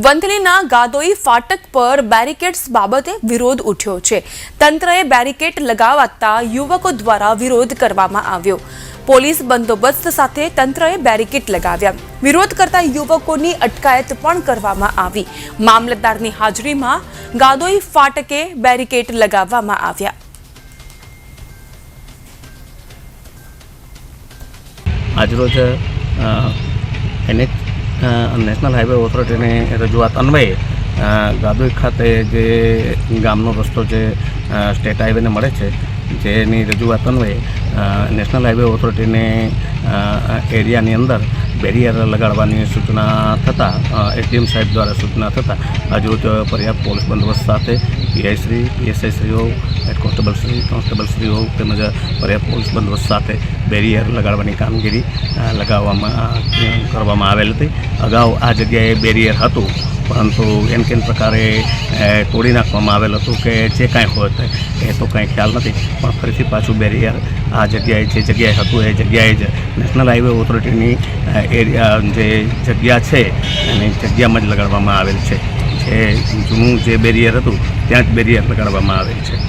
વંથલીના ગાદોઈ ફાટક પર બેરિકેડ્સ બાબતે વિરોધ ઉઠ્યો છે। તંત્રએ બેરિકેડ લગાવતા યુવકો દ્વારા વિરોધ કરવામાં આવ્યો। પોલીસ બંદોબસ્ત સાથે તંત્રએ બેરિકેડ લગાવ્યા। વિરોધ કરતા યુવકોની અટકાયત પણ કરવામાં આવી। મામલતદારની હાજરીમાં ગાદોઈ ફાટકે બેરિકેડ લગાવવામાં આવ્યા। આજરોજ નેશનલ હાઈવે ઓથોરિટીની રજૂઆત અન્વયે ગાદોઈ ખાતે જે ગામનો રસ્તો જે સ્ટેટ હાઈવેને મળે છે જેની રજૂઆત અન્વયે નેશનલ હાઈવે ઓથોરિટીને એરિયાની અંદર બેરિયર લગાડવાની સૂચના થતાં એસડીએમ સાહેબ દ્વારા સૂચના થતાં આજરોજ પર્યાપ્ત પોલીસ બંદોબસ્ત સાથે પીઆઈશ્રી પીએસઆઈશ્રીઓ હેડ કોન્સ્ટેબલશ્રીઓ તેમજ પર્યાપ્ત પોલીસ બંદોબસ્ત સાથે બેરિયર લગાડવાની કામગીરી કરવામાં આવેલ હતી। અગાઉ આ જગ્યાએ બેરિયર હતું પરંતુ એમ કેમ પ્રકારે તોડી નાખવામાં આવેલ હતું કે જે કાંઈ હોય એ તો કાંઈ ખ્યાલ નથી, પણ ફરીથી પાછું બેરિયર આ જગ્યાએ જે જગ્યાએ હતું એ જગ્યાએ જ નેશનલ હાઈવે ઓથોરિટીની એરિયા જે જગ્યા છે એની જગ્યામાં જ લગાડવામાં આવેલ છે। જે જૂનું જે બેરિયર હતું ત્યાં જ બેરિયર લગાડવામાં આવેલ છે।